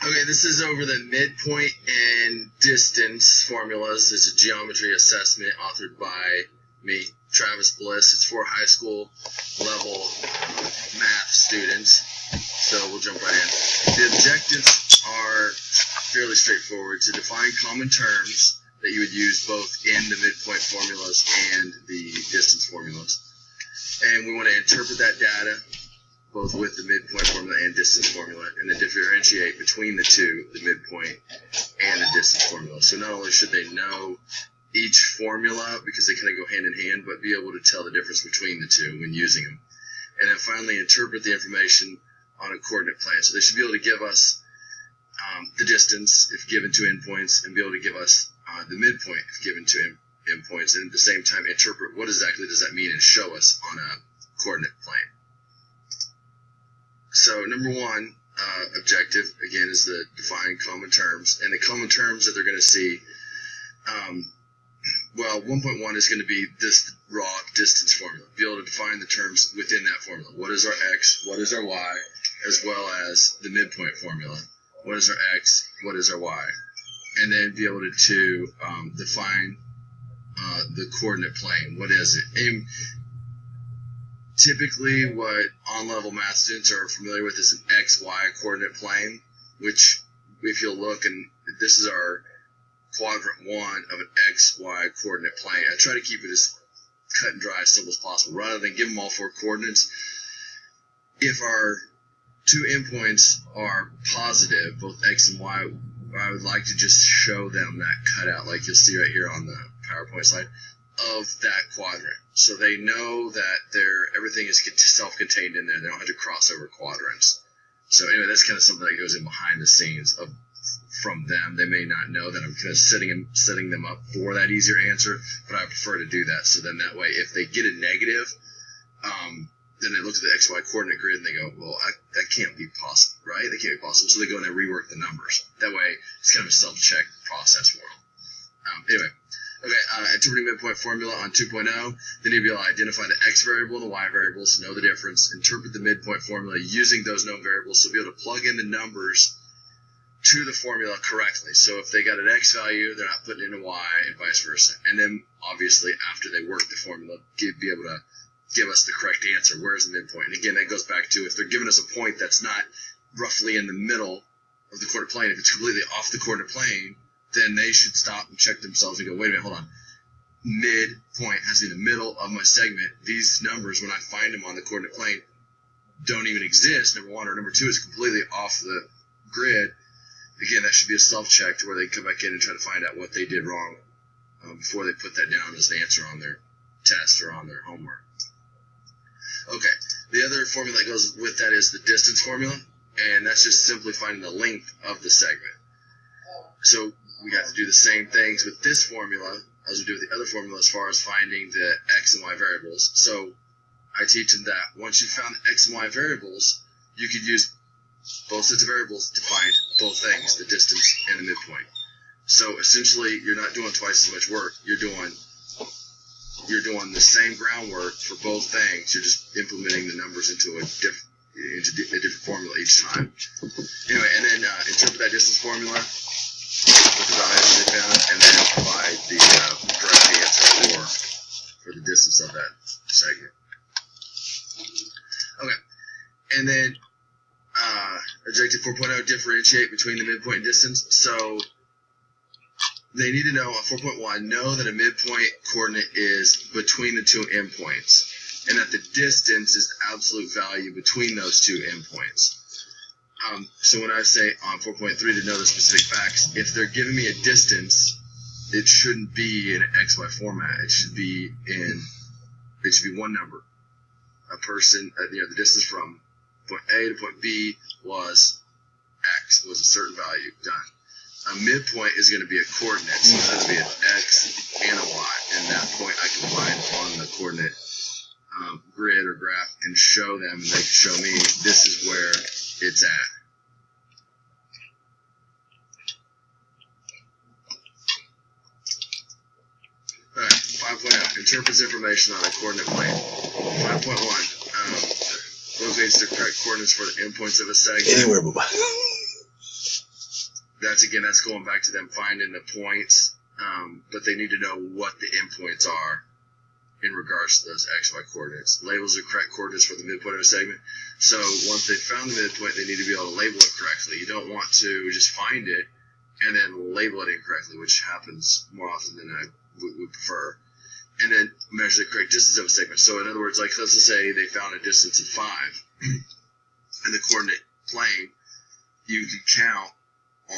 Okay, this is over the midpoint and distance formulas. It's a geometry assessment authored by me, Travis Bliss. It's for high school level math students. So we'll jump right in. The objectives are fairly straightforward: to define common terms that you would use both in the midpoint formulas and the distance formulas. And we want to interpret that data both with the midpoint formula and distance formula, and then differentiate between the two, the midpoint and the distance formula. So not only should they know each formula, because they kind of go hand in hand, but be able to tell the difference between the two when using them. And then finally interpret the information on a coordinate plane. So they should be able to give us the distance if given two endpoints, and be able to give us the midpoint if given two endpoints, and at the same time interpret what exactly does that mean and show us on a coordinate plane. So number one objective, again, is the define common terms. And the common terms that they're going to see, 1.1 is going to be this raw distance formula. Be able to define the terms within that formula. What is our x? What is our y? As well as the midpoint formula. What is our x? What is our y? And then be able to define the coordinate plane. What is it? And typically, what on-level math students are familiar with is an XY coordinate plane, which, if you'll look, and this is our quadrant one of an XY coordinate plane. I try to keep it as cut and dry, as simple as possible, rather than give them all four coordinates. If our two endpoints are positive, both X and Y, I would like to just show them that cutout, like you'll see right here on the PowerPoint slide, of that quadrant. So they know that everything is self-contained in there. They don't have to cross over quadrants. So anyway, that's kind of something that goes in behind the scenes from them. They may not know that I'm kind of setting them up for that easier answer, but I prefer to do that. So then that way, if they get a negative, then they look at the XY coordinate grid and they go, well, that can't be possible, right? That can't be possible. So they go in and rework the numbers. That way, it's kind of a self-check process for them. Anyway. Okay, interpreting midpoint formula on 2.0, then you'll be able to identify the x variable and the y variables, know the difference, interpret the midpoint formula using those known variables, so be able to plug in the numbers to the formula correctly. So if they got an x value, they're not putting in a y, and vice versa. And then, obviously, after they work the formula, be able to give us the correct answer. Where's the midpoint? And again, that goes back to if they're giving us a point that's not roughly in the middle of the coordinate plane, if it's completely off the coordinate plane, then they should stop and check themselves and go, wait a minute, hold on. Midpoint has to be in the middle of my segment. These numbers, when I find them on the coordinate plane, don't even exist, number one. Or number two, is completely off the grid. Again, that should be a self-check to where they can come back in and try to find out what they did wrong before they put that down as the answer on their test or on their homework. Okay, the other formula that goes with that is the distance formula, and that's just simply finding the length of the segment. So we have to do the same things with this formula as we do with the other formula as far as finding the x and y variables. So I teach them that once you've found the x and y variables, you could use both sets of variables to find both things, the distance and the midpoint. So essentially, you're not doing twice as much work. You're doing the same groundwork for both things. You're just implementing the numbers into a different formula each time. Anyway, and then interpret that distance formula with the values they found, and then provide the correct answer for the distance of that segment. Okay, and then objective 4.0, differentiate between the midpoint and distance. So they need to know on 4.1, know that a midpoint coordinate is between the two endpoints, and that the distance is the absolute value between those two endpoints. So when I say on 4.3 to know the specific facts, if they're giving me a distance, it shouldn't be in an XY format. It should be one number. A person, the distance from point A to point B was X, was a certain value, done. A midpoint is going to be a coordinate, so it has to be an X and a Y, and that point I can find on the coordinate grid or graph and show them, and they can show me this is where it's at. All right, 5.0, interprets information on a coordinate plane. 5.1, locates the correct coordinates for the endpoints of a segment. Anywhere, bye-bye. that's going back to them finding the points, but they need to know what the endpoints are in regards to those XY coordinates. Labels are correct coordinates for the midpoint of a segment. So once they've found the midpoint, they need to be able to label it correctly. You don't want to just find it and then label it incorrectly, which happens more often than I would prefer. And then measure the correct distance of a segment. So in other words, like let's just say they found a distance of 5 in the coordinate plane, you can count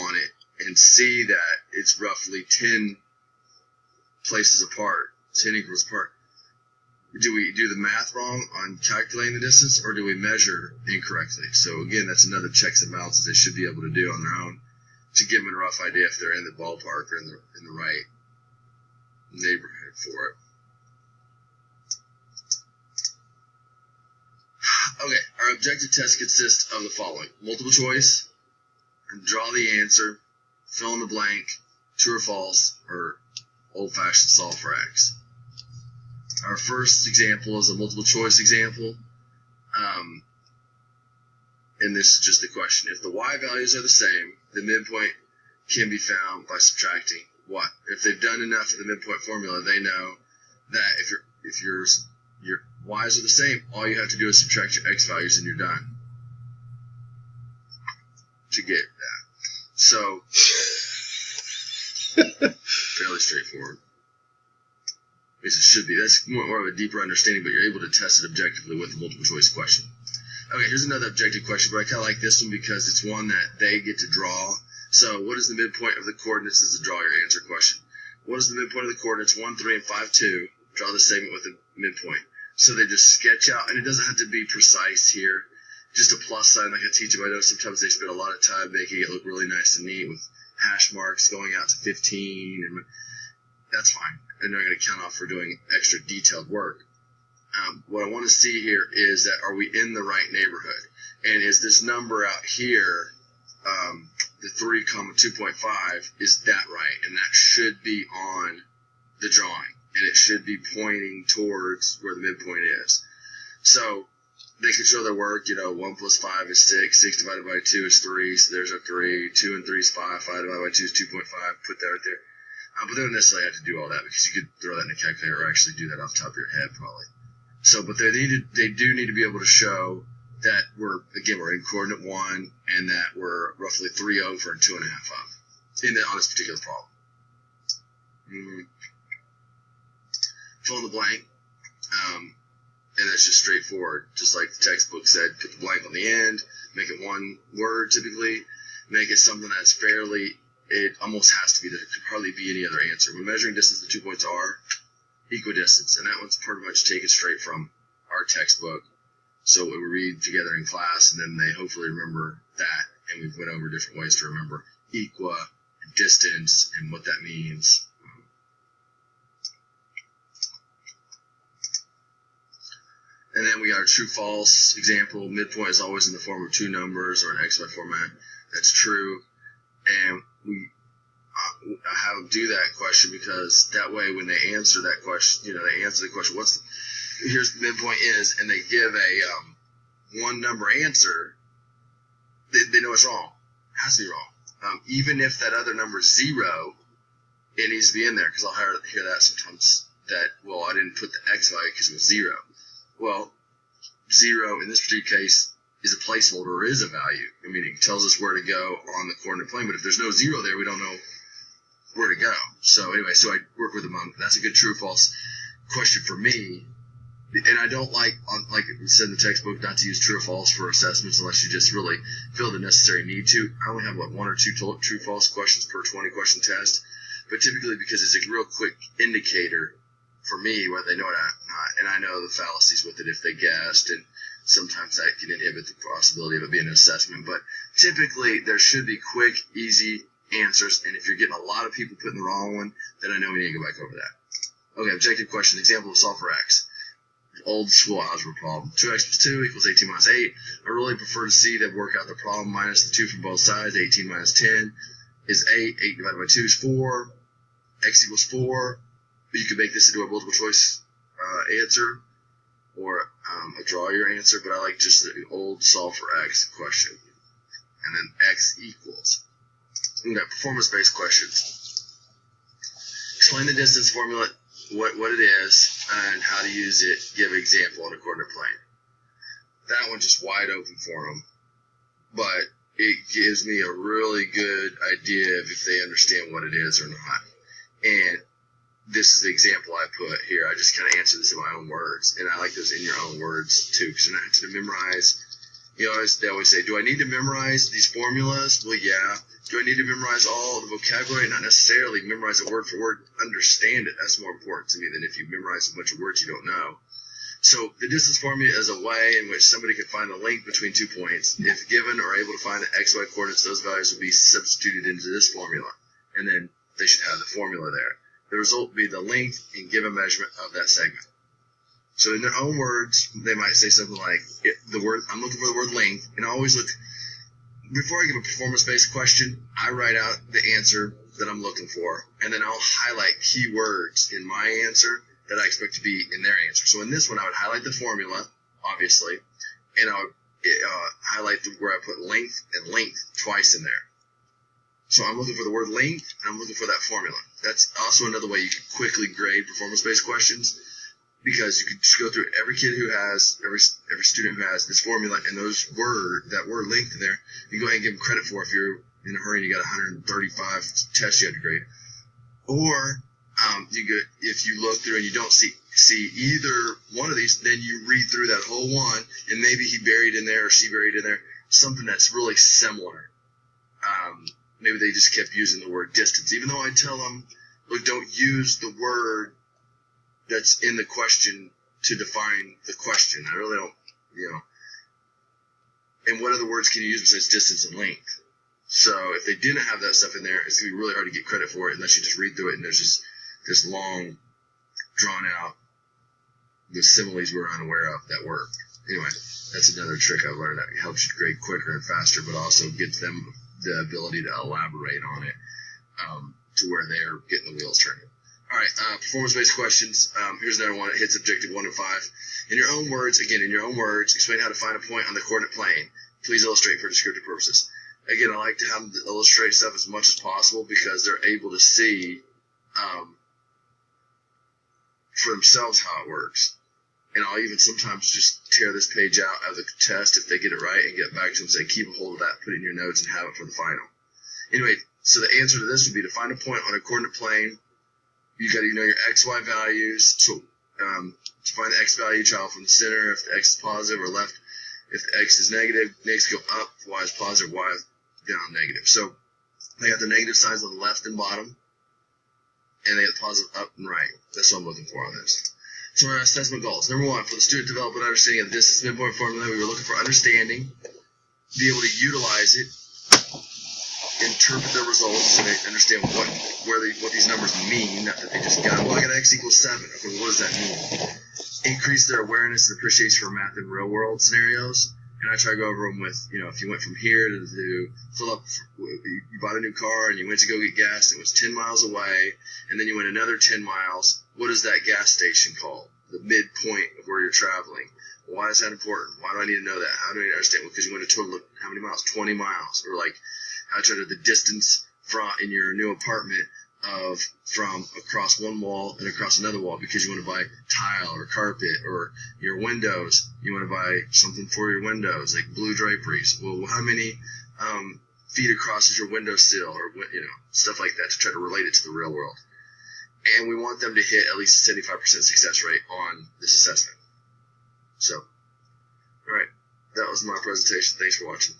on it and see that it's roughly 10 places apart, 10 equals apart. Do we do the math wrong on calculating the distance, or do we measure incorrectly? So again, that's another checks and balances they should be able to do on their own to give them a rough idea if they're in the ballpark or in the right neighborhood for it. Okay, our objective test consists of the following: multiple choice, draw the answer, fill in the blank, true or false, or old-fashioned solve for X. Our first example is a multiple choice example, and this is just the question. If the Y values are the same, the midpoint can be found by subtracting what? If they've done enough of the midpoint formula, they know that if your Y's are the same, all you have to do is subtract your X values and you're done to get that. So, fairly straightforward. At least it should be. That's more of a deeper understanding, but you're able to test it objectively with a multiple choice question. Okay, here's another objective question, but I kind of like this one because it's one that they get to draw. So what is the midpoint of the coordinates is a draw your answer question. What is the midpoint of the coordinates 1, 3, and 5, 2? Draw the segment with a midpoint. So they just sketch out, and it doesn't have to be precise here. Just a plus sign like I teach them. I know sometimes they spend a lot of time making it look really nice and neat with hash marks going out to 15, and that's fine. And they're going to count off for doing extra detailed work. What I want to see here is that are we in the right neighborhood? And is this number out here, the 3, 2.5, is that right? And that should be on the drawing. And it should be pointing towards where the midpoint is. So they can show their work, 1 plus 5 is 6, 6 divided by 2 is 3, so there's a 3, 2 and 3 is 5, 5 divided by 2 is 2.5, put that right there. But they don't necessarily have to do all that because you could throw that in a calculator or actually do that off the top of your head probably. So, but they do need to be able to show that we're in coordinate 1 and that we're roughly 3 over and 2.5 of on this particular problem. Fill in the blank, and that's just straightforward. Just like the textbook said, put the blank on the end, make it one word typically, make it something that's fairly, it almost has to be, there could hardly be any other answer. When measuring distance, the 2 points are equidistance, and that one's pretty much taken straight from our textbook. So we read together in class, and then they hopefully remember that, and we went over different ways to remember equidistance and what that means. And then we got our true-false example. Midpoint is always in the form of two numbers or an XY format. That's true. And I have them do that question because that way when they answer that question, they answer the question, here's the midpoint is, and they give a one-number answer, they know it's wrong. It has to be wrong. Even if that other number is 0, it needs to be in there because I'll hear that sometimes that, I didn't put the X value because it was 0. Well, 0 in this particular case is a placeholder or is a value. I mean, it tells us where to go on the coordinate plane, but if there's no 0 there, we don't know where to go. So anyway, I work with them on, that's a good true or false question for me. And I don't like it said in the textbook, not to use true or false for assessments unless you just really feel the necessary need to. I only have, 1 or 2 true false questions per 20 question test. But typically because it's a real quick indicator for me whether they know it or not. And I know the fallacies with it if they guessed, and sometimes that can inhibit the possibility of it being an assessment. But typically there should be quick, easy answers. And if you're getting a lot of people putting the wrong one, then I know we need to go back over that. Okay, objective question. Example of solve for X. Old school algebra problem. 2x plus 2 equals 18 minus 8. I really prefer to see them work out the problem minus the 2 from both sides. 18 minus 10 is 8. 8 divided by 2 is 4. X equals 4. You can make this into a multiple choice answer or a draw your answer, but I like just the old solve for X question. And then X equals. performance-based questions. Explain the distance formula, what it is, and how to use it. Give an example on a coordinate plane. That one's just wide open for them, but it gives me a really good idea of if they understand what it is or not. And this is the example I put here. I just kind of answer this in my own words, and I like those in your own words too, because you're not having to memorize. They always say, do I need to memorize these formulas? Well, yeah. Do I need to memorize all the vocabulary? Not necessarily. Memorize it word for word. Understand it. That's more important to me than if you memorize a bunch of words you don't know. So the distance formula is a way in which somebody can find the length between 2 points. If given or able to find the x, y coordinates, those values will be substituted into this formula, and then they should have the formula there. The result will be the length and given measurement of that segment. So in their own words, they might say something like, I'm looking for the word length, and I always look, before I give a performance-based question, I write out the answer that I'm looking for, and then I'll highlight key words in my answer that I expect to be in their answer. So in this one, I would highlight the formula, obviously, and I would highlight where I put length and length twice in there. So I'm looking for the word length, and I'm looking for that formula. That's also another way you can quickly grade performance-based questions, because you can just go through every student who has this formula and that word length in there. You can go ahead and give them credit for if you're in a hurry and you got 135 tests you had to grade. Or if you look through and you don't see either one of these, then you read through that whole one, and maybe he buried in there or she buried in there something that's really similar. Maybe they just kept using the word distance, even though I tell them, look, don't use the word that's in the question to define the question. I really don't, And what other words can you use besides distance and length? So if they didn't have that stuff in there, it's going to be really hard to get credit for it unless you just read through it and there's just this long, drawn out, the similes we're unaware of that work. Anyway, that's another trick I've learned that helps you grade quicker and faster, but also gives them the ability to elaborate on it to where they're getting the wheels turning. All right, performance-based questions. Here's another one. It hits objective 1 and 5. In your own words, explain how to find a point on the coordinate plane. Please illustrate for descriptive purposes. Again, I like to have them illustrate stuff as much as possible because they're able to see for themselves how it works. And I'll even sometimes just tear this page out of the test if they get it right and get back to them and say, keep a hold of that, put it in your notes, and have it for the final. Anyway, so the answer to this would be to find a point on a coordinate plane. You got to know your x, y values. So to find the x value, child from the center. If the x is positive or left, if the x is negative, next go up. If y is positive, y is down negative. So they got the negative signs on the left and bottom, and they got the positive up and right. That's what I'm looking for on this. So our assessment goals. Number 1, for the student to develop an understanding of the distance midpoint formula, we were looking for understanding, be able to utilize it, interpret their results so they understand what these numbers mean, not that they just got, I got x equals 7. Okay, well, what does that mean? Increase their awareness and appreciation for math in real world scenarios. And I try to go over them with, if you went from here to fill up, you bought a new car and you went to go get gas and it was 10 miles away, and then you went another 10 miles. What is that gas station called? The midpoint of where you're traveling. Why is that important? Why do I need to know that? How do I understand? Well, because you went a total of how many miles? 20 miles. Or like, I try to the distance in your new apartment from across one wall and across another wall because you want to buy tile or carpet, or your windows. You want to buy something for your windows, like blue draperies. Well, how many feet across is your windowsill, or stuff like that, to try to relate it to the real world. And we want them to hit at least a 75% success rate on this assessment. So, all right, that was my presentation. Thanks for watching.